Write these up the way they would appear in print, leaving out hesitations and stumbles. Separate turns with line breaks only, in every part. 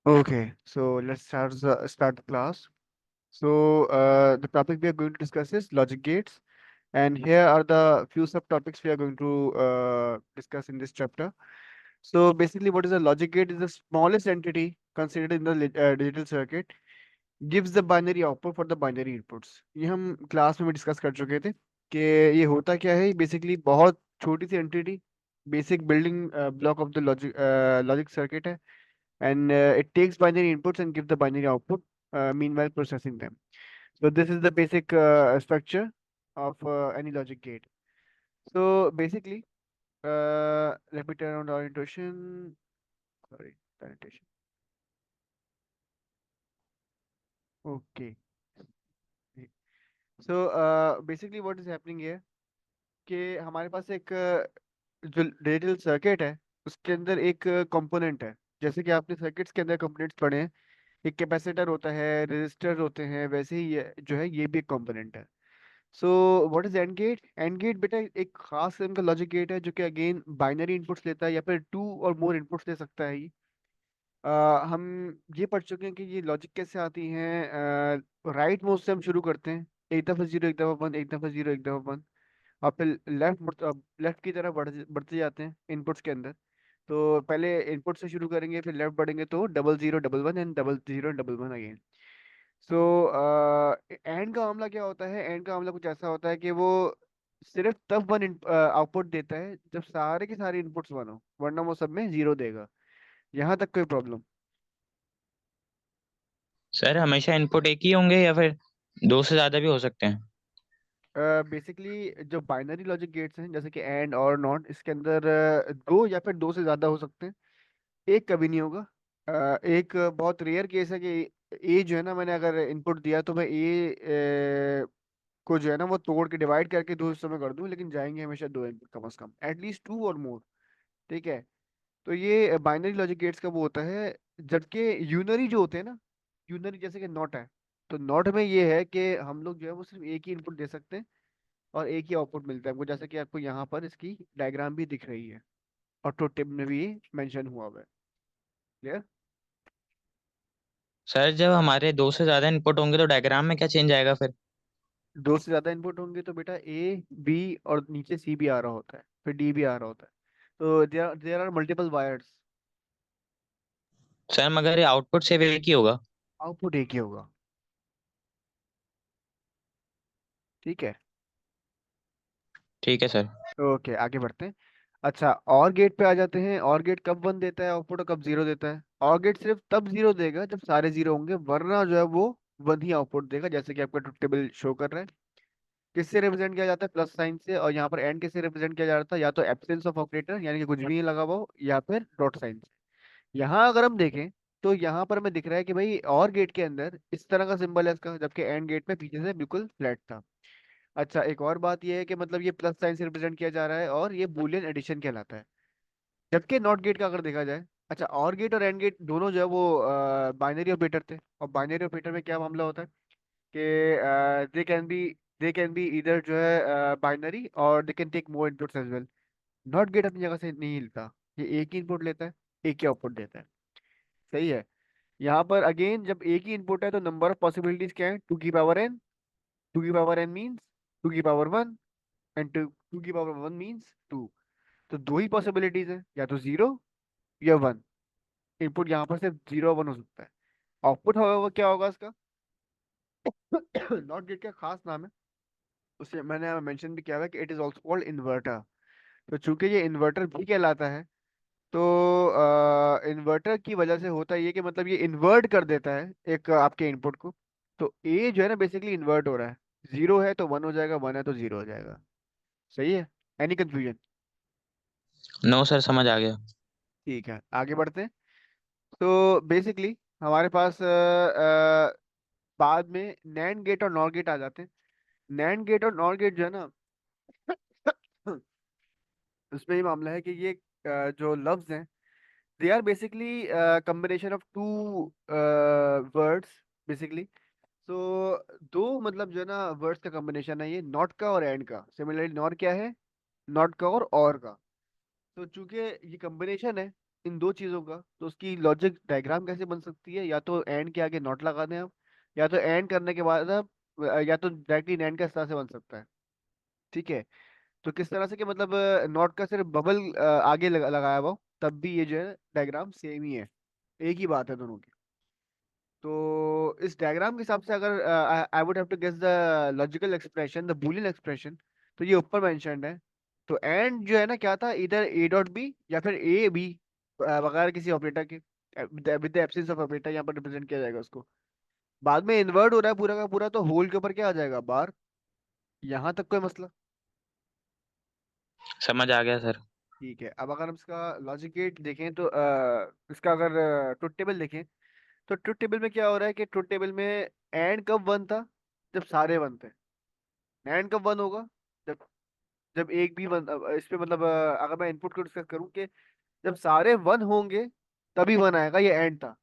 Okay, so let's start the class. The topic we are going to discuss is logic gates, and here are the few subtopics we are going to discuss in this chapter. So basically, what is a logic gate? Is the smallest entity considered in the digital circuit, gives the binary output for the binary inputs. ये हम class में भी discuss कर चुके थे कि ये होता क्या है. बेसिकली बहुत छोटी सी entity, basic building block of the logic circuit है, and it takes binary inputs and give the binary output, meanwhile processing them. So this is the basic structure of any logic gate. So basically, let me turn on the orientation. Sorry, the orientation. Okay. So basically, what is happening here? कि हमारे पास एक जो digital circuit है, उसके अंदर एक component है. जैसे कि आपने सर्किट्स के अंदर कंपोनेंट्स पढ़े हैं, एक कैपेसिटर होता है, रेजिस्टर होते हैं, वैसे ही ये जो है ये भी एक कंपोनेंट है. So what is AND gate? AND gate बेटा एक खास किस्म का लॉजिक गेट है जो कि अगेन बाइनरी इनपुट्स लेता है या फिर टू और मोर इनपुट्स ले सकता है ये. हम ये पढ़ चुके हैं कि ये लॉजिक कैसे आती हैं. राइट मोड से हम शुरू करते हैं, एक दफा जीरो एक दफा वन, एक दफा जीरो एक दफा वन, और फिर लेफ्ट की तरफ बढ़ते जाते हैं इनपुट्स के अंदर. तो पहले इनपुट से शुरू करेंगे, फिर लेफ्ट बढ़ेंगे तो double zero double one and double zero double one again. So and का मामला क्या होता है? एंड का मामला कुछ ऐसा होता है कि वो सिर्फ तब वन आउटपुट देता है जब सारे के सारे इनपुट्स वन हो, वरना वो सब में जीरो देगा. यहाँ तक कोई प्रॉब्लम?
सर हमेशा इनपुट एक ही होंगे या फिर दो से ज्यादा भी हो सकते हैं?
बेसिकली जो बाइनरी लॉजिक गेट्स हैं जैसे कि एंड और नॉट, इसके अंदर दो या फिर दो से ज्यादा हो सकते हैं, एक कभी नहीं होगा. एक बहुत रेयर केस है कि ए जो है ना, मैंने अगर इनपुट दिया तो मैं ए को जो है ना वो तोड़ के डिवाइड करके दो हिस्सों में कर दूं, लेकिन जाएंगे हमेशा दो इनपुट कम से कम, एटलीस्ट टू और मोर. ठीक है. तो ये बाइनरी लॉजिक गेट्स का वो होता है. जबकि यूनरी जो होते हैं ना, यूनरी जैसे कि नॉट है, तो नॉट में ये है कि हम लोग जो है वो सिर्फ एक ही इनपुट दे सकते हैं और एक ही आउटपुट मिलता है हमको, जैसे कि आपको यहाँ पर इसकी डायग्राम भी दिख रही है और ट्रुथ टेबल में भी ये मेंशन हुआ हुआ है. क्लियर?
सर जब हमारे दो से ज्यादा इनपुट होंगे तो डायग्राम में क्या चेंज आएगा फिर?
दो से ज्यादा इनपुट होंगे तो बेटा ए बी और नीचे सी भी आ रहा होता है, फिर डी भी आ रहा होता है. तो there are multiple wires.
Sir मगर ये आउटपुट सिर्फ एक ही होगा?
आउटपुट एक ही होगा. ठीक है.
ठीक है सर।
ओके, आगे बढ़ते हैं. अच्छा, और गेट पे आ जाते हैं. और गेट कब वन देता है आउटपुट और कब जीरो देता है? और गेट सिर्फ तब जीरो देगा जब सारे जीरो होंगे, वरना जो है वो वन ही आउटपुट देगा, जैसे कि आपका ट्रुथ टेबल शो कर रहा है. किससे रिप्रेजेंट किया जाता है? प्लस साइन से. और यहाँ पर एंड किससे रिप्रेजेंट किया जाता है? या तो एब्सेंस ऑफ ऑपरेटर यानी कि कुछ भी नहीं लगा हुआ हो, या फिर डॉट साइन से. यहाँ अगर हम देखें तो यहाँ पर हमें दिख रहा है कि भाई और गेट के अंदर इस तरह का सिंबल है इसका, जबकि एंड गेट में पीछे से बिल्कुल फ्लैट था. अच्छा, एक और बात ये है कि मतलब ये प्लस साइन से रिप्रेजेंट किया जा रहा है और ये बूलियन एडिशन कहलाता है. जबकि नॉट गेट का अगर देखा जाए, अच्छा, और गेट और एंड गेट दोनों जो है वो बाइनरी ऑपरेटर थे, और बाइनरी ऑपरेटर में क्या मामला होता है कि दे कैन बी इधर जो है बाइनरी, और they can take more inputs as well. NOT gate अपनी जगह से नहीं हिलता, ये एक ही इनपुट लेता है, एक ही आउटपुट देता है. सही है. यहाँ पर अगेन जब एक ही इनपुट है तो नंबर ऑफ पॉसिबिलिटीज क्या है? टू की पावर एन. टू की पावर एन मीन्स टू की पावर वन, एंड टू की पावर वन मीन्स टू. तो दो ही पॉसिबिलिटीज है, या तो जीरो या वन. इनपुट यहाँ पर सिर्फ जीरो वन हो सकता है. आउटपुट होगा क्या होगा इसका? नॉट गेट का खास नाम है, उसे मैंने मेंशन भी किया हुआ है कि it is also called inverter. तो चूंकि ये इन्वर्टर भी कहलाता है, तो इन्वर्टर की वजह से होता ये कि मतलब ये इन्वर्ट कर देता है एक आपके इनपुट को. तो ए जो है ना बेसिकली इन्वर्ट हो रहा है. जीरो है तो वन हो जाएगा, वन है तो जीरो हो जाएगा. सही है? Any confusion?
नो सर, समझ आ गया।
ठीक है, आगे बढ़ते हैं. तो बेसिकली हमारे पास बाद में नैंड गेट और नॉर गेट आ जाते हैं. नैंड गेट और नॉर गेट जो है ना, उसमें ये मामला है कि ये जो लफ्ज हैं, they are basically combination of two words basically. तो दो मतलब जो है ना वर्ड्स का कॉम्बिनेशन है ये, नॉट का और एंड का. सिमिलरली नॉट क्या है? नॉट का और का. तो चूंकि ये कॉम्बिनेशन है, इन दो चीजों का, तो उसकी लॉजिक डायग्राम कैसे बन सकती है? या तो एंड के आगे नॉट लगा दें आप, या तो एंड करने के बाद आप या तो डायरेक्टली एंड का इस तरह से बन सकता है। ठीक है। तो किस तरह से कि मतलब नॉट का सिर्फ बबल आगे लगाया हुआ हो, तब भी ये जो है डायग्राम सेम ही है, एक ही बात है दोनों की। तो इस डायग्राम के हिसाब से अगर I would have to guess the logical expression, the Boolean expression, तो ये ऊपर मेंशन्ड है। तो एंड जो है ना क्या था, इधर ए डॉट बी या फिर ए बी बगैर किसी ऑपरेटर के, with the absence of operator यहाँ पर रिप्रेजेंट किया जाएगा उसको। बाद में इन्वर्ट हो रहा है पूरा का पूरा, तो होल के ऊपर क्या आ जाएगा, बार। यहाँ तक कोई मसला?
समझ आ गया सर।
ठीक है। अब अगर हम इसका लॉजिक गेट देखें तो इसका अगर ट्रुथ टेबल देखें, तो ट्रुथ टेबल में क्या हो रहा है कि ट्रुथ टेबल में एंड कब वन था, जब सारे वन थे। एंड कब वन होगा, जब जब एक भी वन, इस पे मतलब अगर मैं इनपुट को डिस्कस करूं कि जब सारे वन होंगे तभी वन आएगा, ये एंड था।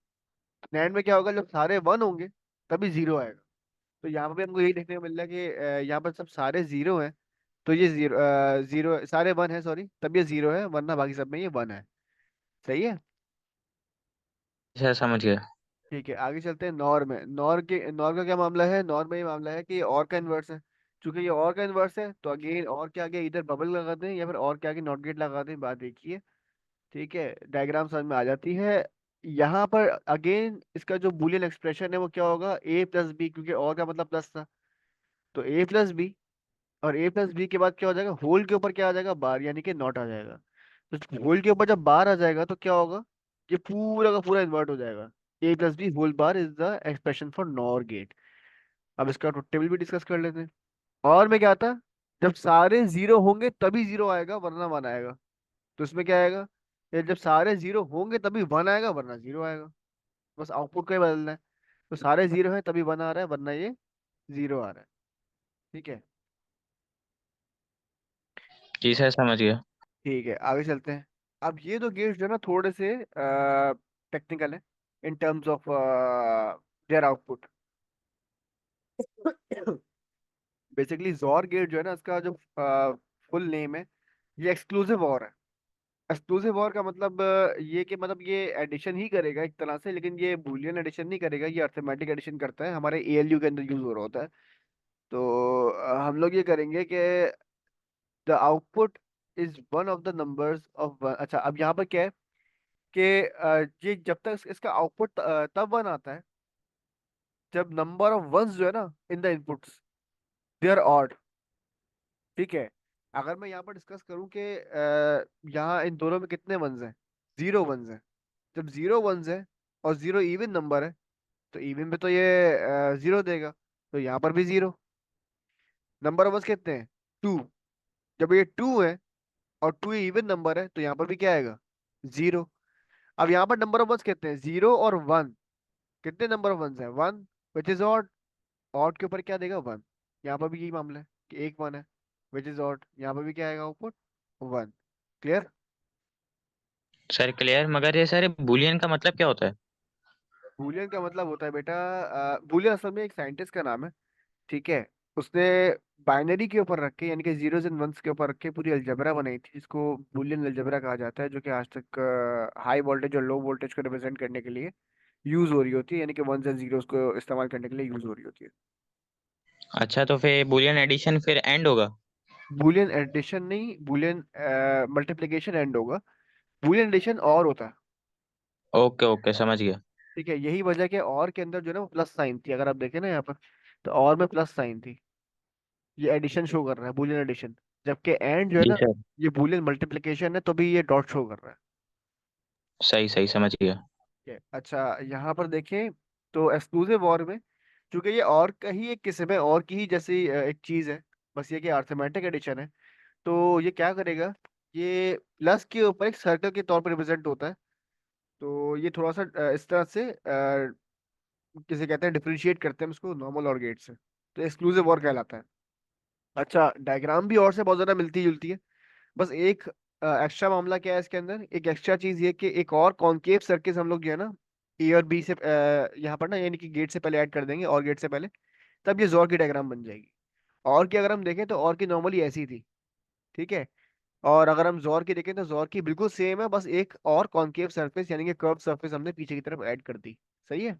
एंड में क्या होगा, जब सारे वन होंगे तभी जीरो आएगा। तो यहाँ पर भी हमको यही देखने को मिल रहा है कि यहाँ पर सब सारे जीरो हैं, तो ये जीरो जीरो सारे वन है, सॉरी, तब ये जीरो है, वरना बाकी सब में ये वन है। सही है।
सर समझ गया।
ठीक है, आगे चलते हैं नॉर में। नॉर का क्या मामला है? नॉर में ये मामला है कि ये और का इन्वर्स है। चूंकि ये और का इन्वर्स है, तो अगेन और के आगे इधर बबल लगा दें या फिर और के आगे नॉट गेट लगा दें, बात एक ही है। ठीक है, डायग्राम समझ में आ जाती है। यहाँ पर अगेन इसका जो बूलियन एक्सप्रेशन है वो क्या होगा, ए प्लस बी, क्योंकि और का मतलब प्लस था, तो ए प्लस बी। और ए प्लस बी के बाद क्या हो जाएगा, होल के ऊपर क्या आ जाएगा, बार, यानी कि नॉट आ जाएगा। तो होल के ऊपर जब बार आ जाएगा तो क्या होगा, ये पूरा का पूरा इन्वर्ट हो जाएगा। A plus B whole bar is the expression for NOR gate. अब इसका ट्रुथ टेबल भी डिस्कस कर लेते हैं। और में क्या था, जब सारे जीरो होंगे तभी जीरो आएगा, वरना वन आएगा। तो इसमें क्या आएगा, ये जब सारे जीरो होंगे तभी वन आएगा, वरना जीरो आएगा। बस आउटपुट का ही बदलना है। तो सारे जीरो है तभी वन आ रहा है, वरना ये जीरो आ रहा है। ठीक है।
जी सर समझ गया।
ठीक है, आगे चलते हैं। अब ये दो गेट्स जो है ना थोड़े से टेक्निकल है in terms of their output. Basically XOR gate जो है ना, इसका जो फुल नेम है, ये एक्सक्लूसिव और है। एक्सक्लूसिव और का मतलब ये कि मतलब ये एडिशन ही करेगा एक तरह से, लेकिन ये बूलियन एडिशन नहीं करेगा, ये अर्थमेटिक एडिशन करता है, हमारे एएलयू के अंदर यूज हो रहा होता है। तो हम लोग ये करेंगे कि the output is one of the numbers of one. अच्छा, अब यहाँ पर क्या है कि ये जब तक इसका आउटपुट तब वन आता है जब नंबर ऑफ वंस जो है ना in the inputs they are odd. ठीक है। अगर मैं यहाँ पर डिस्कस करूँ कि यहाँ इन दोनों में कितने वंस हैं, जीरो वंस हैं। जब जीरो वंस है और जीरो इवन नंबर है, तो इवन में तो ये जीरो देगा, तो यहाँ पर भी जीरो। नंबर ऑफ वंस कितने हैं, टू। जब ये टू है और टू इवन नंबर है, तो यहाँ पर भी क्या आएगा, जीरो। अब यहाँ पर नंबर ऑफ वंस कितने हैं, जीरो और वन। कितने नंबर ऑफ वंस है, one, which is odd. Odd के ऊपर क्या देगा, वन। यहाँ पर भी यही मामला है कि एक वन है, विच इज ऑड, यहाँ पर भी क्या आएगा output, one. Clear?
Sir clear, मगर ये सर बुलियन का मतलब क्या होता है?
बूलियन का मतलब होता है बेटा, बूलियन असल में एक साइंटिस्ट का नाम है। ठीक है। उसने बाइनरी के ऊपर रख के, यानी कि जीरोस एंड वंस के ऊपर रख के पूरी अलजबरा बनाई थी, जिसको बूलियन अलजबरा कहा जाता है, जो कि आज तक हाई वोल्टेज और लो वोल्टेज को रिप्रेजेंट करने के लिए यूज हो रही होती है, यानी कि वंस एंड जीरोस को इस्तेमाल करने के लिए यूज हो रही होती है।
अच्छा, तो फिर बुलियन एडिशन फिर एंड होगा?
बूलियन एडिशन नहीं, बूलियन मल्टीप्लिकेशन एंड होगा। बूलियन एडिशन और होता है।
ओके ओके, समझ गया।
ठीक है, यही वजह कि और के अंदर जो है ना वो प्लस साइन थी, अगर आप देखें ना यहाँ पर, तो और में प्लस साइन थी। ये एडिशन शो कर रहा है, बूलियन एडिशन। जबकि एंड जो है
जी
ना,
सर।
ये बूलियन मल्टीप्लिकेशन है, तो भी ये डॉट शो कर रहा है।
सही सही समझ गया।
ठीक है। अच्छा, यहाँ पर देखें तो एक्सक्लूसिव और में, चूंकि ये और का ही एक किस्म है, और की ही जैसी एक चीज है, बस ये कि अर्थमेटिक एडिशन है। तो ये क्या करेगा, ये प्लस के ऊपर एक सर्कल के तौर पर रिप्रेजेंट होता है। तो ये थोड़ा सा इस तरह से किसे कहते हैं, डिफरेंशिएट करते हैं हम इसको नॉर्मल और गेट से, तो एक्सक्लूसिव और कहलाता है। अच्छा, डायग्राम भी और से बहुत ज्यादा मिलती जुलती है। बस एक एक्स्ट्रा मामला क्या है इसके अंदर, एक एक्स्ट्रा चीज ये कि एक और कॉन्केव सर्किल हम लोग जो है ना ए और बी से यहाँ पर ना, यानी कि गेट से पहले ऐड कर देंगे, और गेट से पहले, तब ये जोर की डायग्राम बन जाएगी। और की अगर हम देखें तो और की नॉर्मली ऐसी थी। ठीक है। और अगर हम जोर की देखें तो जोर की बिल्कुल सेम है, बस एक और कॉनकेव सरफेस यानी कि कर्व सरफेस हमने पीछे की तरफ ऐड कर दी। सही है।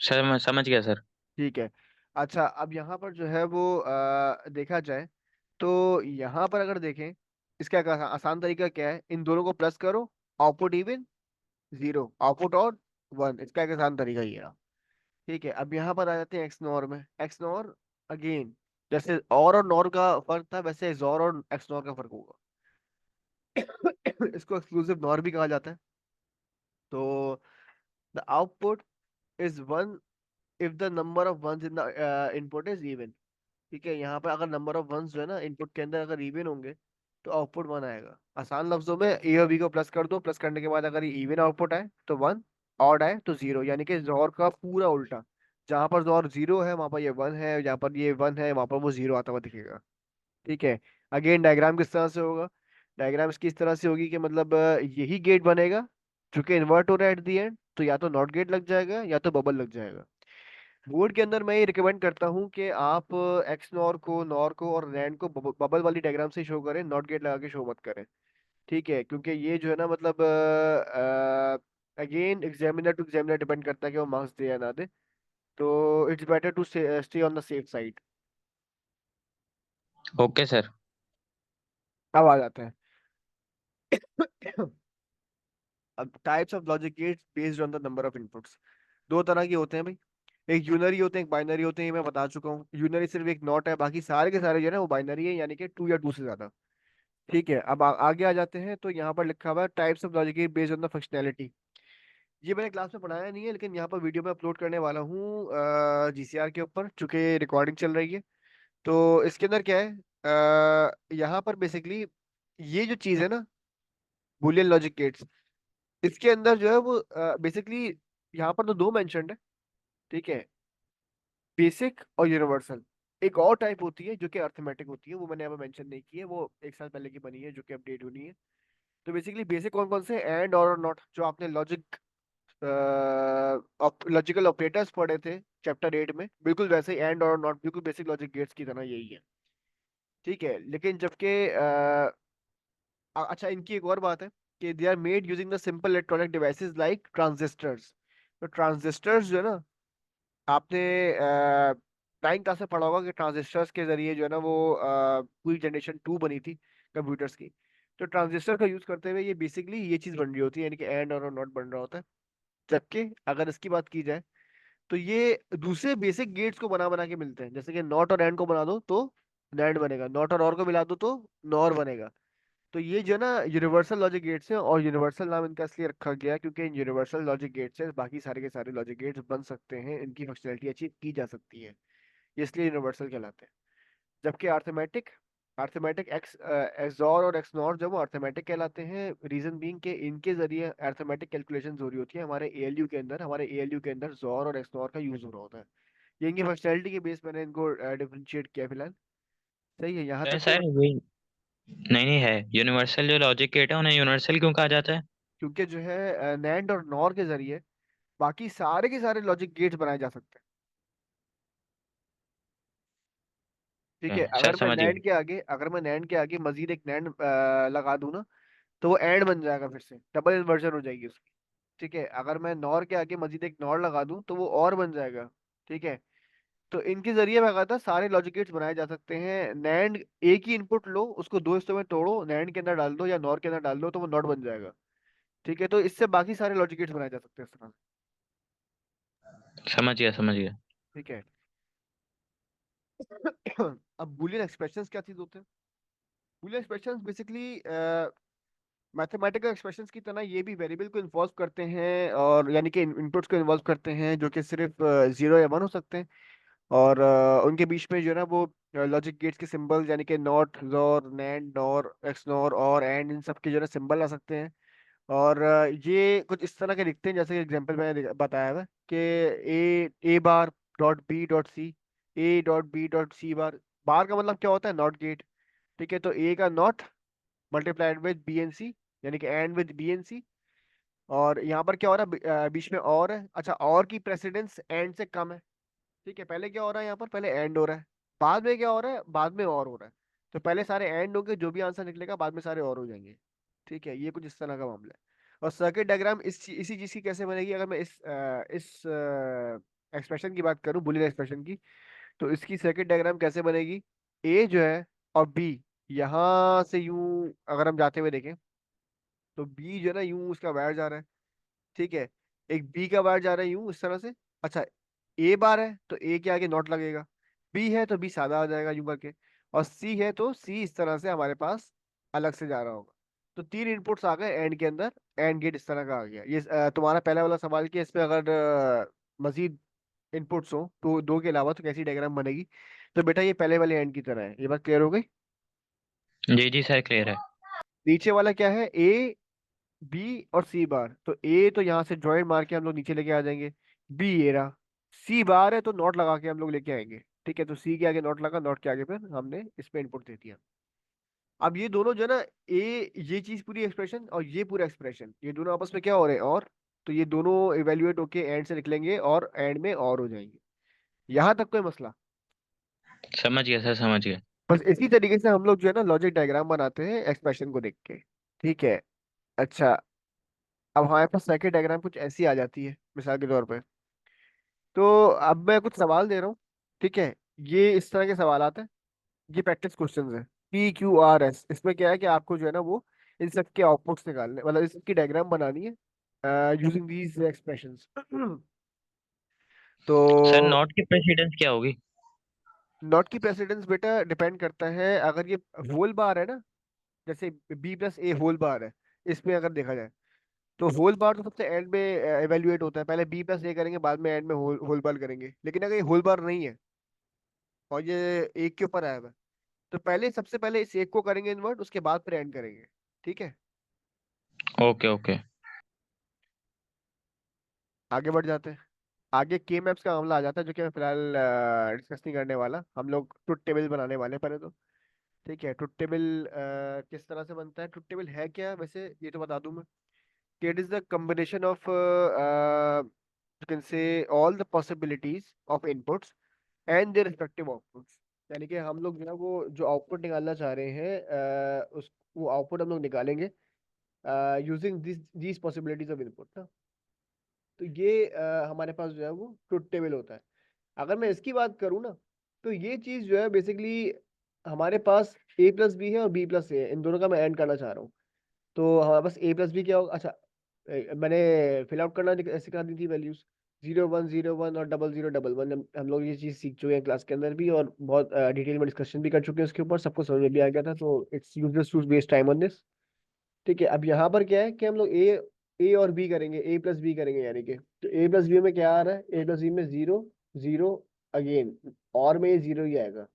सर मैं समझ गया सर।
ठीक है। अच्छा, अब यहाँ पर जो है वो देखा जाए तो यहाँ पर अगर देखें, इसका एक आसान तरीका क्या है, इन दोनों को प्लस करो, आउटपुट इवन, जीरो आउटपुट और वन, इसका एक आसान तरीका ये रहा। ठीक है, अब यहाँ पर आ जाते हैं एक्स नॉर में। एक्स नॉर अगेन, जैसे और नॉर का फर्क था वैसे जोर और एक्स नॉर का फर्क होगा। इसको एक्सक्लूसिव नॉर भी कहा जाता है। तो the output is one if the number of ones in the input is even. ठीक है, यहाँ पर अगर नंबर ऑफ वंस जो है ना इनपुट के अंदर अगर इवन होंगे तो आउटपुट वन आएगा। आसान लफ्जों में ए और बी को प्लस कर दो, प्लस करने के बाद अगर ये इवन आउटपुट आए तो वन, ऑड आए तो जीरो, यानी कि जोर का पूरा उल्टा। जहां पर जोर जीरो है वहां पर ये वन है, जहां पर ये वन है वहां पर वो जीरो आता हुआ दिखेगा। ठीक है। अगेन डायग्राम किस तरह से होगा, डायग्राम इसकी इस तरह से होगी कि मतलब यही गेट बनेगा जो कि इन्वर्ट हो रहा है एट द एंड, तो या तो नॉट गेट लग जाएगा या तो बबल लग जाएगा। बोर्ड के अंदर मैं ये रिकमेंड करता हूँ कि आप एक्स नॉर को, नॉर को और रैंड को बबल वाली डायग्राम से शो करें, नॉट गेट लगा के शो मत करें। ठीक है, क्योंकि ये जो है ना मतलब again examiner to examiner depend करता है कि वो मार्क्स दे या ना दे। तो it's better to stay on the safe side.
Okay sir.
अब आ जाते हैं। अब types of logic gates based on the number of inputs. दो तरह के होते हैं भाई, एक यूनरी होते हैं, एक बाइनरी होते हैं, ये मैं बता चुका हूँ। यूनरी सिर्फ एक नॉट है, बाकी सारे के सारे जो है ना वो बाइनरी है, यानी कि टू या टू से ज्यादा। ठीक है, अब आगे आ जाते हैं तो यहाँ पर लिखा हुआ है types of logic gate based on the functionality. ये मैंने क्लास में पढ़ाया नहीं है, लेकिन यहाँ पर वीडियो में अपलोड करने वाला हूँ जीसीआर के ऊपर, चूंकि रिकॉर्डिंग चल रही है। तो इसके अंदर क्या है, यहाँ पर बेसिकली ये जो चीज़ है ना, बूलियन लॉजिक गेट्स, इसके अंदर जो है वो बेसिकली यहाँ पर तो दो मेंशन्ड है। ठीक है, बेसिक और यूनिवर्सल। एक और टाइप होती है जो कि अर्थमेटिक होती है, वो मैंने यहाँ पे मेंशन नहीं की है, वो एक साल पहले की बनी है जो कि अपडेट होनी है। तो बेसिकली बेसिक कौन कौन से, एंड और नॉट, जो आपने लॉजिकल ऑपरेटर्स पढ़े थे चैप्टर 8 में, बिल्कुल वैसे ही एंड और नॉट बिल्कुल बेसिक लॉजिक गेट्स की तरह यही है। ठीक है, लेकिन जबकि अच्छा, इनकी एक और बात है कि they are made using the simple electronic devices like transistors. तो ट्रांजिस्टर्स जो है ना, आपने नाइन क्लास में पढ़ा होगा कि ट्रांजिस्टर्स के जरिए जो है ना वो पूरी जनरेशन 2 बनी थी कंप्यूटर्स की। तो ट्रांजिस्टर का यूज करते हुए ये बेसिकली ये चीज बन रही होती है, यानी कि एंड और नॉट बन रहा होता है। जबकि अगर इसकी बात की जाए तो ये दूसरे बेसिक गेट्स को बना बना के मिलते हैं, जैसे कि नॉट और एंड को बना दो तो नैंड बनेगा, नॉट और को मिला दो तो नॉर बनेगा। तो ये जो है ना यूनिवर्सल लॉजिक गेट्स हैं, और यूनिवर्सल नाम इनका इसलिए रखा गया क्योंकि इन यूनिवर्सल लॉजिक गेट से बाकी सारे के सारे लॉजिक गेट्स बन सकते हैं, इनकी फंक्शनैलिटी अचीव की जा सकती है, ये इसलिए यूनिवर्सल कहलाते हैं। जबकि अर्थमेटिक, अर्थमेटिक एक्स एक्सॉर और एक्सनॉर जो वो अर्थमेटिक कहलाते हैं, रीजन बीइंग के इनके जरिए अर्थमेटिक कैलकुलेशंस हो रही होती है हमारे एएलयू के अंदर। हमारे एएलयू के अंदर जोर और एक्सनॉर का यूज हो रहा होता है। ये इनकी फंक्शनैलिटी के बेस मैंने इनको डिफरेंशिएट किया फिलहाल। सही है यहाँ
तो
तक तो
सर ये नहीं नहीं है, यूनिवर्सल जो लॉजिक गेट है उन्हें यूनिवर्सल क्यों कहा जाता है?
क्योंकि जो है नैंड और नॉर के जरिए बाकी सारे के सारे लॉजिक गेट्स बनाए जा सकते हैं। ठीक है,
सर
अगर मैं
समझ
नैंड
गया।
के आगे, अगर मैं नैंड के आगे मजीद एक नैंड लगा दूं ना, तो वो एंड बन जाएगा, फिर से डबल इन्वर्जन हो जाएगी उसकी। ठीक है, अगर मैं नॉर के आगे मजीद एक नॉर लगा दूं तो वो और बन जाएगा। ठीक है, तो इनके जरिए मैं कहता सारे लॉजिक गेट्स बनाए जा सकते हैं। नैंड, एक ही इनपुट लो, उसको दो हिस्सों में तोड़ो, नैंड के अंदर डाल दो या नॉर के अंदर डाल दो तो वो नॉट बन जाएगा। ठीक है, तो इससे बाकी सारे लॉजिक गेट्स बनाए जा सकते हैं इस तरह से।
समझ गया समझ गया।
ठीक है। अब बुलियन एक्सप्रेशंस क्या चीज होते हैं? Boolean expressions basically mathematical expressions की तरह ये भी वेरिएबल को इन्वॉल्व करते हैं, और यानी कि इनपुट्स को इन्वॉल्व करते हैं जो कि सिर्फ जीरो या वन हो सकते हैं। और उनके बीच में जो है ना वो लॉजिक गेट्स के सिंबल, यानी कि नॉट, जोर, नैंड, नॉर, एक्स नॉर और एंड, इन सब के जो है सिंबल आ सकते हैं। और ये कुछ इस तरह के दिखते हैं जैसे एग्जांपल मैंने बताया था कि A bar dot B dot C, A dot B dot C bar. Bar का मतलब क्या होता है, नॉट गेट। ठीक है, तो ए का not multiplied with B and C, यानी कि AND with B and C. और यहाँ पर क्या हो रहा है, बीच में और है। अच्छा, और की प्रेसिडेंस एंड से कम है। ठीक है, पहले क्या हो रहा है, यहाँ पर पहले एंड हो रहा है। बाद में क्या हो रहा है, बाद में और हो रहा है। तो पहले सारे एंड होंगे, जो भी आंसर निकलेगा बाद में सारे और हो जाएंगे। ठीक है, ये कुछ इस तरह का मामला है। और सर्किट डायग्राम इसी चीज की कैसे बनेगी, अगर मैं इस एक्सप्रेशन की बात करूं, बुलियन एक्सप्रेशन की, तो इसकी सर्किट डायग्राम कैसे बनेगी। ए जो है और बी, यहाँ से यूं अगर हम जाते हुए देखें, तो बी जो है ना यूं उसका वायर जा रहा है। ठीक है, एक बी का वायर जा रहा है यूं इस तरह से। अच्छा, ए बार है तो ए के आगे नॉट लगेगा, बी है तो बी सादा आ जाएगा यूं करके, और सी है तो सी इस तरह से हमारे पास अलग से जा रहा होगा। तो तीन इनपुट्स आ गए एंड के अंदर, एंड गेट इस तरह का आ गया। ये तुम्हारा पहला वाला सवाल कि इसमें अगर मजीद इनपुट्स हो तो दो के अलावा तो कैसी डायग्राम बनेगी। तो बेटा ये पहले वाले एंड की तरह है, ये बात क्लियर हो गई।
जी जी सर, क्लियर है।
नीचे वाला क्या है, ए बी और सी बार, तो ए तो यहाँ से जॉइंट मार के हम लोग नीचे लेके आ जाएंगे, बी ये रहा, सी बार है तो नॉट लगा के हम लोग लेके आएंगे। ठीक है, तो सी के आगे नॉट लगा, नॉट के आगे फिर हमने इस पे इनपुट दे दिया। अब ये दोनों जो है ना, ये चीज पूरी एक्सप्रेशन और ये पूरा एक्सप्रेशन, ये दोनों आपस में क्या हो रहे हैं, और तो ये दोनों इवेल्युएट होके एंड से निकलेंगे और एंड में और हो जाएंगे। यहाँ तक कोई मसला।
समझ गया सर, समझ गया।
बस इसी तरीके से हम लोग जो है ना लॉजिक डायग्राम बनाते हैं एक्सप्रेशन को देख के। ठीक है। अच्छा, अब हमारे पास सर्किट डायग्राम कुछ ऐसी आ जाती है मिसाल के तौर पे। तो अब मैं कुछ सवाल दे रहा हूँ। ठीक है, ये इस तरह के सवाल आते हैं, ये प्रैक्टिस क्वेश्चंस है। PQRS, इसमें क्या है कि आपको जो है ना वो इन सब के आउटपुट्स निकालने, मतलब इस सबकी डायग्राम बनानी है यूजिंग दीज एक्सप्रेशंस। तो
सर नॉट की प्रेसिडेंस क्या होगी?
नॉट की प्रेसिडेंस बेटा डिपेंड करता है, अगर ये होल बार है ना, जैसे B+A होल बार है, इसमें अगर देखा जाए तो होल बार तो सबसे एंड में एवेल्युएट होता है, पहले B+A करेंगे बाद में एंड में होल बार करेंगे। लेकिन अगर ये होल बार नहीं है और ये एक के ऊपर आया हुआ है, तो पहले सबसे पहले इस एक को करेंगे इन्वर्ट, उसके बाद फिर एंड करेंगे। ठीक है,
ओके ओके।
आगे बढ़ जाते हैं। आगे के मैप्स का मामला आ जाता है, जो कि मैं फिलहाल डिस्कस नहीं करने वाला। हम लोग ट्रुथ टेबल बनाने वाले हैं पहले तो। ठीक है, ट्रुथ टेबल किस तरह से बनता है, ट्रुथ टेबल है क्या वैसे, ये तो बता दूं मैं कि it is the combination of you can say all the possibilities of inputs and their respective outputs. यानी कि हम लोग जो है वो जो आउटपुट निकालना चाह रहे हैं उस वो आउटपुट हम लोग निकालेंगे using this possibilities of input ना। तो ये हमारे पास जो है वो ट्रुथ टेबल होता है। अगर मैं इसकी बात करूँ ना, तो ये चीज़ जो है बेसिकली हमारे पास A+B है और B+A है, इन दोनों का मैं ऐड करना चाह रहा हूँ। तो हमारे पास A+B क्या होगा। अच्छा, मैंने फिल आउट करना सिखा दी थी वैल्यूज, 0 1 0 1 और 0 0 1 1। हम लोग ये चीज़ सीख चुके हैं क्लास के अंदर भी, और बहुत डिटेल में डिस्कशन भी कर चुके हैं उसके ऊपर, सबको समझ में भी आ गया था। तो it's useless to waste time on this. ठीक है, अब यहाँ पर क्या है कि हम लोग ए और बी करेंगे, A+B करेंगे, यानी कि तो A+B में क्या आ रहा है, A+B में 0 0 अगेन, और में ये 0 ही आएगा।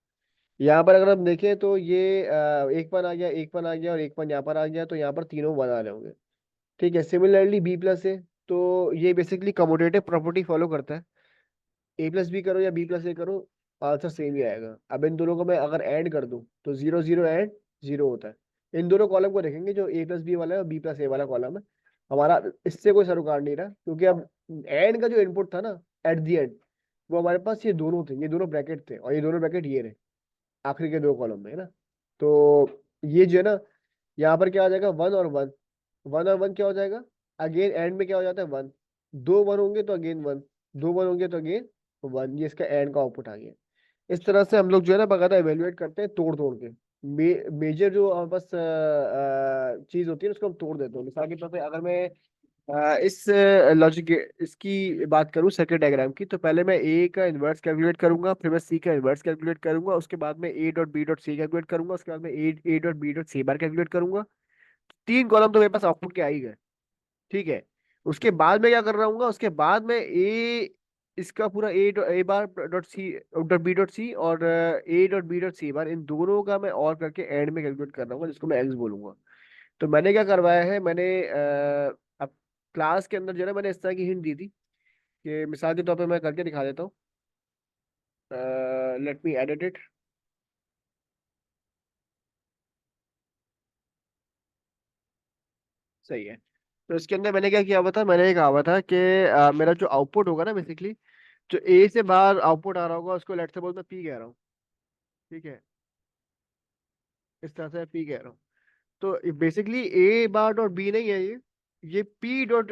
यहाँ पर अगर हम देखें तो ये एक वन आ गया, एक वन आ गया और एक वन यहाँ पर आ गया, तो यहाँ पर तीनों वन आ रहे होंगे। ठीक है, सिमिलरली B+A, तो ये बेसिकली कम्यूटेटिव प्रॉपर्टी फॉलो करता है। A+B करो या B+A करो, आंसर सेम ही आएगा। अब इन दोनों को मैं अगर ऐड कर दूं तो 0 0 एंड 0 होता है। इन दोनों कॉलम को देखेंगे, जो A+B वाला है और B+A वाला कॉलम है, हमारा इससे कोई सरोकार नहीं रहा, क्योंकि अब एंड का जो इनपुट था ना एट दी एंड, वो हमारे पास ये दोनों थे, ये दोनों ब्रैकेट थे, और ये दोनों ब्रैकेट ये रहे आखिरी के दो कॉलम में, है ना। तो ये जो है ना, यहाँ पर क्या आ जाएगा, वन और वन, वन और वन क्या हो जाएगा, अगेन एंड में क्या हो जाता है, वन। दो वन होंगे तो अगेन वन, दो वन होंगे तो अगेन वन, ये इसका एंड का आउटपुट आ गया। इस तरह से हम लोग जो है ना बकायदा एवेल्युएट करते हैं तोड़ तोड़ के। मेजर जो हमारे पास चीज होती है उसको हम तोड़ देते हैं। मिसाल के तौर पे अगर मैं इस लॉजिक इसकी बात करूं सर्किट डायग्राम की, तो पहले मैं ए का इन्वर्स कैलकुलेट करूंगा, फिर मैं सी का इन्वर्स कैलकुलेट करूंगा, उसके बाद में A.B.C कैलकुलेट करूंगा, उसके बाद में A.B.C बार कैलकुलेट करूंगा। तीन कॉलम तो मेरे पास आउटपुट के आ ही गए। ठीक है, उसके बाद में क्या कर रहा हूँ, उसके बाद में ए इसका पूरा A bar dot C dot B dot C और A.B.C बार, इन दोनों का मैं और करके एंड में कैलकुलेट कर रहा हूँ, जिसको मैं एक्स बोलूंगा। तो मैंने क्या करवाया है, मैंने अब क्लास के अंदर जो है ना मैंने इस तरह की हिंट दी थी कि मिसाल के तौर पे मैं करके दिखा देता हूँ। Let me edit it. सही है। तो इसके अंदर मैंने क्या किया हुआ था, मैंने ये कहा हुआ था कि मेरा जो आउटपुट होगा ना बेसिकली, जो ए से बाहर आउटपुट आ रहा होगा उसको लेट से बोल मैं पी कह रहा हूँ। ठीक है, इस तरह से पी कह रहा हूँ। तो बेसिकली ए बार डॉट बी नहीं है ये पी डॉट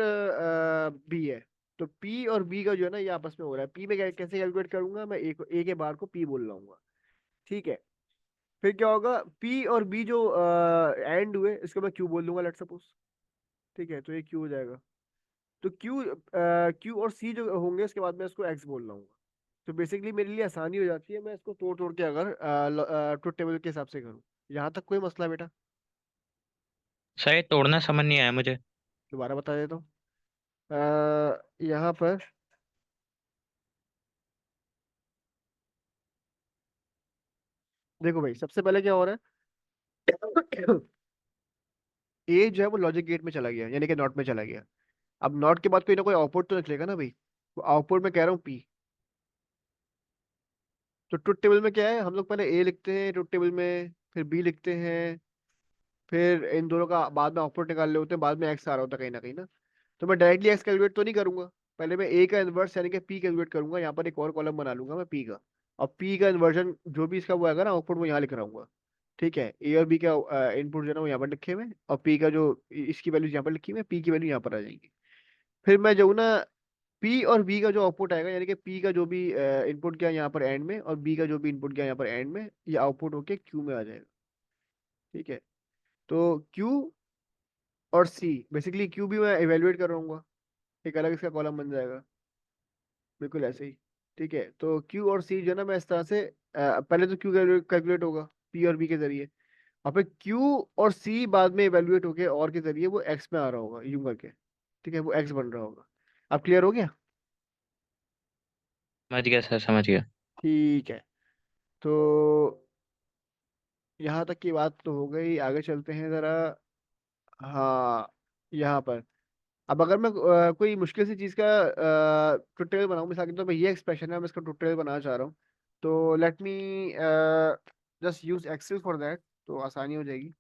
बी है। तो पी और बी का जो है ना ये आपस में हो रहा है। पी में कैसे कैलकुलेट करूंगा मैं, ए के बार को पी बोल रहा हूँ। ठीक है, फिर क्या होगा, पी और बी जो एंड हुए इसको मैं क्यू बोल दूंगा, लेट सपोज। ठीक है, तो ये क्यू हो जाएगा। तो क्यू और सी जो होंगे उसके बाद मैं इसको एक्स बोल रहा हूँ। तो बेसिकली मेरे लिए आसानी हो जाती है, मैं इसको तोड़ तोड़ के अगर ट्रुथ टेबल के हिसाब से करूँ। यहाँ तक कोई मसला बेटा?
सर ये तोड़ना समझ नहीं आया मुझे।
दोबारा बता देता हूँ। यहाँ पर देखो भाई, सबसे पहले क्या हो रहा है। ए जो है वो लॉजिक गेट में चला गया, यानी कि नॉट में चला गया। अब नॉट के बाद कोई ना कोई आउटपुट तो निकलेगा ना भाई। तो आउटपुट में कह रहा हूँ पी। तो ट्रुथ टेबल में क्या है, हम लोग पहले ए लिखते हैं ट्रुथ टेबल में, फिर बी लिखते हैं, फिर इन दोनों का बाद में आउटपुट निकाल रहे होते हैं, बाद में एक्स आ रहा होता है कहीं ना कहीं ना। तो मैं डायरेक्टली एक्स कैलकुलेट तो नहीं करूंगा। पहले मैं ए का इन्वर्स यानी कि पी कैलकुलेट करूंगा, यहाँ पर एक और कॉलम बना लूंगा मैं पी का। और पी का इन्वर्जन जो भी इसका वो आएगा ना आउटपुट, वो यहाँ लिख रहा हूँ। ठीक है, ए और बी का इनपुट जो है ना वो यहाँ पर लिखे हुए हैं, और पी का जो इसकी वैल्यू यहाँ पर लिखी हुई है, पी की वैल्यू यहाँ पर आ जाएंगी। फिर मैं जो ना पी और बी का जो आउटपुट आएगा, यानी कि पी का जो भी इनपुट किया यहाँ पर एंड में, और बी का जो भी इनपुट किया यहाँ पर एंड में, ये आउटपुट होके क्यू में आ जाएगा। ठीक है, तो क्यू और सी, बेसिकली क्यू भी मैं इवेलुएट कर रहूंगा, एक अलग इसका कॉलम बन जाएगा, बिल्कुल ऐसे ही। ठीक है, तो क्यू और सी जो है ना मैं इस तरह से पहले तो क्यू कैलकुलेट होगा पी और बी के जरिए, और फिर क्यू और सी बाद में इवेलुएट होके और के जरिए वो एक्स में आ रहा होगा यूं करके। ठीक है, वो एक्स बन रहा होगा। अब क्लियर हो गया?
समझ गया सर, समझ गया।
ठीक है, तो यहाँ तक की बात तो हो गई, आगे चलते हैं जरा। हाँ, यहाँ पर अब अगर मैं कोई मुश्किल सी चीज़ का ट्यूटोरियल बनाऊँ, मिसाल के तौर पर ये एक्सप्रेशन है, मैं इसका ट्यूटोरियल बनाना चाह रहा हूँ। तो let me just use Excel for that, तो आसानी हो जाएगी।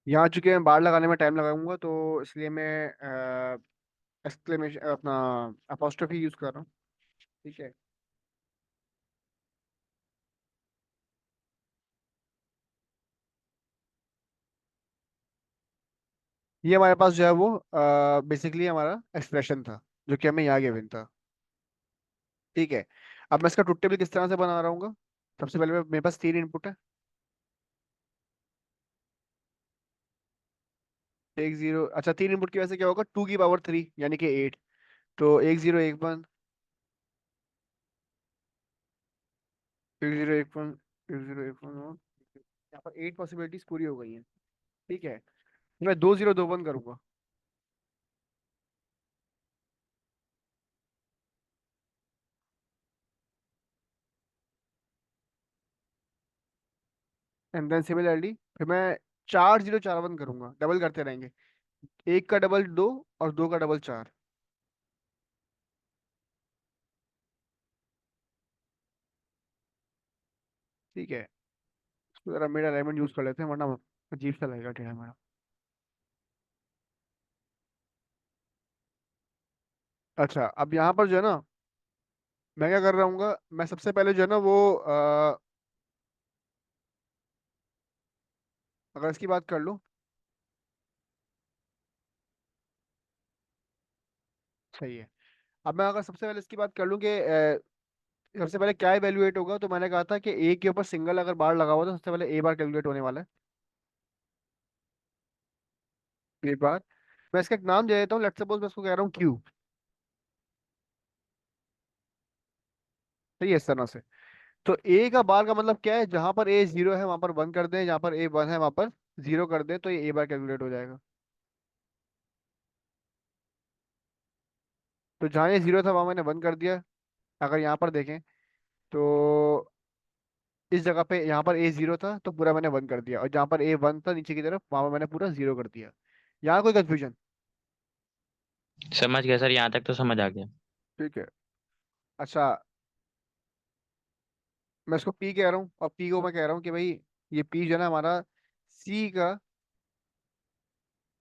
यहाँ आ चुके हैं, बार लगाने में टाइम लगाऊंगा, तो इसलिए मैं एक्सक्लेमेशन अपना अपोस्ट्रोफी यूज कर रहा हूँ। ठीक है, ये हमारे पास जो है वो बेसिकली हमारा एक्सप्रेशन था, जो कि हमें यहाँ गिवन था। ठीक है, अब मैं इसका ट्रुथ टेबल किस तरह से बना रहा हूँ। सबसे पहले मेरे पास तीन इनपुट है। एक जीरो, अच्छा तीन इनपुट की वजह से क्या होगा, टू की पावर थ्री यानी कि एट। तो एक जीरो एक वन, एक जीरो एक वन, एक जीरो एक वन, और यहाँ पर एट पॉसिबिलिटीज पूरी हो गई हैं। ठीक है, मैं दो जीरो दो वन करूंगा। एंड देन सिमिलरली फिर मैं चार जीरो चार वन करूंगा, डबल करते रहेंगे। एक का डबल दो, और दो का डबल चार। ठीक है, इसको जरा मेरा अलाइनमेंट यूज कर लेते हैं, वरना अजीब सा लगेगा टेढ़ा मेरा। अच्छा, अब यहाँ पर जो है ना मैं क्या कर रहा हूँ, मैं सबसे पहले जो है ना वो अगर इसकी बात कर लूँ। सही है, अब मैं अगर सबसे पहले इसकी बात कर लूँ कि सबसे पहले क्या इवेल्युएट होगा, तो मैंने कहा था कि ए के ऊपर सिंगल अगर बार लगा हुआ तो सबसे पहले ए बार कैलकुलेट होने वाला है। ए बार, मैं इसका एक नाम दे देता हूँ, लेट्स सपोज मैं इसको कह रहा हूँ क्यू। सही है, इस तरह से। तो ए का बार का मतलब क्या है, जहां पर ए जीरो है वहां पर वन कर दें, जहां पर ए वन है वहां पर जीरो कर दें, तो ये ए बार कैलकुलेट हो जाएगा। तो जहां ये जीरो था वहां मैंने वन कर दिया। अगर यहाँ पर देखें तो इस जगह पे यहाँ पर ए जीरो था तो पूरा मैंने वन कर दिया, और जहाँ पर ए वन था नीचे की तरफ वहां पर मैंने पूरा जीरो कर दिया। यहाँ कोई कंफ्यूजन?
समझ गया सर, यहाँ तक तो समझ आ गया।
ठीक है। अच्छा, मैं इसको पी कह रहा हूँ और पी को मैं कह रहा हूँ कि भाई ये पी जो है ना हमारा सी का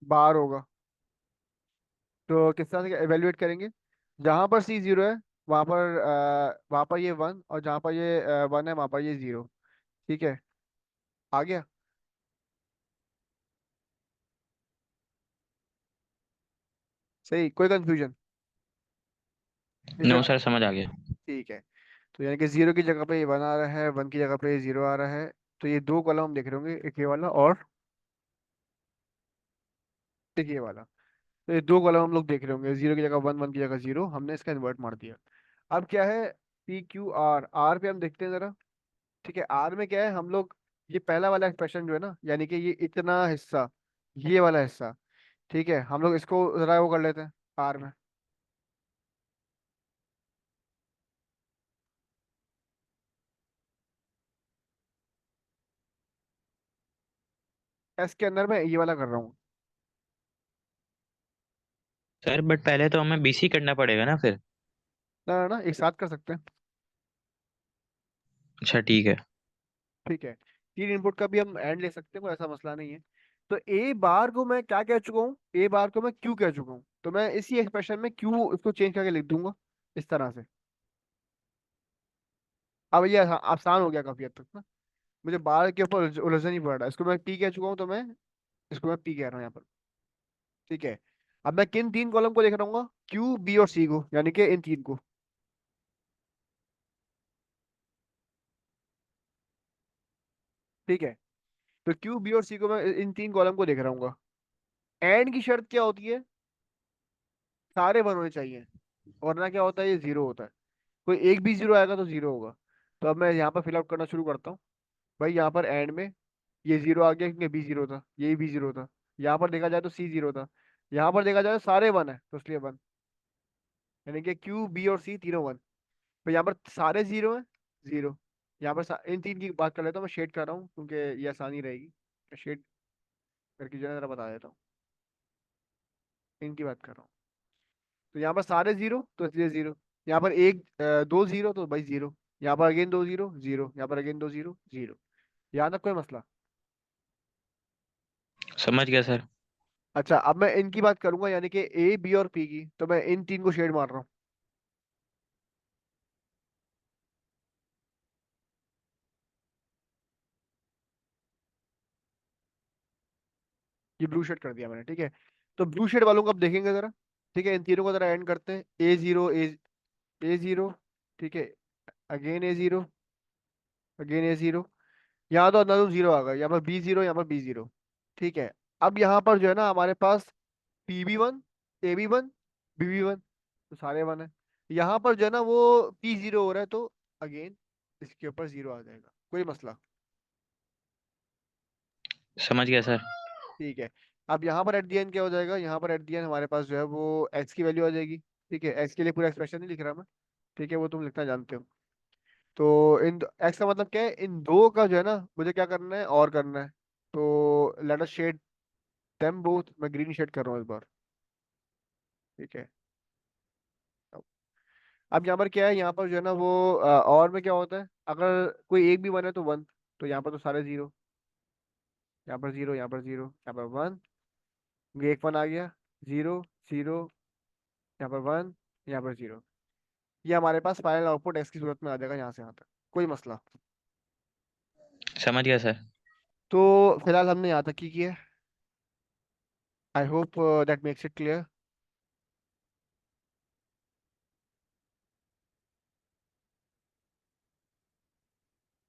बार होगा। तो किस तरह से एवेल्युएट करेंगे? जहां पर सी जीरो है वहां पर ये वन, और जहां पर ये वन है वहां पर ये जीरो। ठीक है, आ गया? सही, कोई कंफ्यूजन इस
नो
जगह?
सर, समझ आ गया।
ठीक है। तो यानी कि जीरो की जगह पे ये वन आ रहा है, वन की जगह पे ये जीरो आ रहा है। तो ये दो कॉलम हम देख रहे होंगे, एक ये वाला और एक ये वाला। तो ये दो कॉलम हम लोग देख रहे होंगे, जीरो की जगह वन, वन की जगह जीरो, हमने इसका इन्वर्ट मार दिया। अब क्या है, पी क्यू आर, आर पे हम देखते हैं जरा। ठीक है, आर में क्या है हम लोग, ये पहला वाला एक्सप्रेशन जो है ना, यानी कि ये इतना हिस्सा, ये वाला हिस्सा, ठीक है, हम लोग इसको जरा वो कर लेते हैं आर में। एस के अंदर मैं ये वाला कर रहा हूँ।
सर बट पहले तो हमें बीसी करना पड़ेगा ना फिर।
ना ना ना, एक साथ कर सकते हैं।
अच्छा ठीक है।
ठीक है, तीन इनपुट का भी हम एंड ले सकते हैं, कोई ऐसा मसला नहीं है। तो ए बार को मैं क्या कह चुका हूँ, ए बार को मैं क्यू कह चुका हूँ, तो मैं इसी एक्सप्रेशन में क्यू इसको चेंज करके लिख दूंगा इस तरह से। अब ये आसान हो गया काफी हद तक ना, मुझे बार के ऊपर उलझन नहीं पड़ रहा। इसको मैं पी कह चुका हूँ, तो मैं इसको मैं पी कह रहा हूँ यहाँ पर। ठीक है, अब मैं किन तीन कॉलम को देख रहा हूँ? क्यू, बी और सी को, यानी कि इन तीन को। ठीक है, तो क्यू, बी और सी को मैं इन तीन कॉलम को देख रहा हूँ। एंड की शर्त क्या होती है? सारे वन होने चाहिए, वरना क्या होता है, ये जीरो होता है। कोई एक भी जीरो आएगा तो जीरो होगा। तो अब मैं यहाँ पर फिल आउट करना शुरू करता हूँ। भाई यहाँ पर एंड में ये जीरो आ गया क्योंकि बी जीरो था, ये भी जीरो था। यहाँ पर देखा जाए तो सी जीरो था। यहाँ पर देखा जाए तो सारे वन है, तो इसलिए वन, यानी कि क्यू, बी और सी तीनों वन। तो यहाँ पर सारे जीरो हैं, जीरो। यहाँ पर इन तीन की बात कर लेता हूँ, मैं शेड कर रहा हूँ क्योंकि ये आसानी रहेगी। मैं शेड करके जो है जरा बता देता हूँ, इनकी बात कर रहा हूँ। तो यहाँ पर सारे जीरो, तो इसलिए जीरो। यहाँ पर दो जीरो, तो भाई जीरो। यहाँ पर अगेन दो जीरो, जीरो। यहाँ पर अगेन दो जीरो, जीरो। यहाँ तक कोई मसला?
समझ गया सर।
अच्छा, अब मैं इनकी बात करूंगा, यानी कि ए, बी और पी की, तो मैं इन तीन को शेड मार रहा हूँ। ये ब्लू शेड कर दिया मैंने, ठीक है। तो ब्लू शेड वालों को अब देखेंगे जरा। ठीक है, इन तीनों को जरा एंड करते हैं, ए जीरो, ए जीरो, ठीक है, अगेन ए जीरो, अगेन ए जीरो। यहाँ तो अंदर जीरो आ गया, यहाँ पर बी जीरो, यहाँ पर बी जीरो। ठीक है, अब यहाँ पर जो है ना हमारे पास P B one, A B one, B B one, तो सारे वन है। यहाँ पर जो है ना वो पी जीरो हो रहा है, तो अगेन इसके ऊपर जीरो आ जाएगा, कोई मसला?
समझ गया सर।
ठीक है, अब यहाँ पर एट दी एंड क्या हो जाएगा? यहाँ पर एट दी एंड हमारे पास जो है वो एक्स की वैल्यू आ जाएगी। ठीक है, एक्स के लिए पूरा एक्सप्रेशन नहीं लिख रहा मैं, ठीक है, वो तुम लिखना जानते हो। तो एक्स का मतलब क्या है, इन दो का जो है ना मुझे क्या करना है, और करना है। तो let us shade them both, मैं ग्रीन शेड कर रहा हूँ इस बार। ठीक है, अब यहाँ पर क्या है, यहाँ पर जो है ना वो और में क्या होता है, अगर कोई एक भी वन है तो वन। तो यहाँ पर तो सारे जीरो, यहाँ पर जीरो, यहाँ पर जीरो, यहाँ पर वन, एक वन आ गया, जीरो, जीरो, यहाँ पर वन, यहाँ पर जीरो। ये हमारे पास फाइनल आउटपुट एक्स की सूरत में आ जाएगा यहाँ से यहाँ तक, कोई मसला?
समझ गया सर।
तो फिलहाल हमने यहाँ तक ही किया। I hope that makes it clear.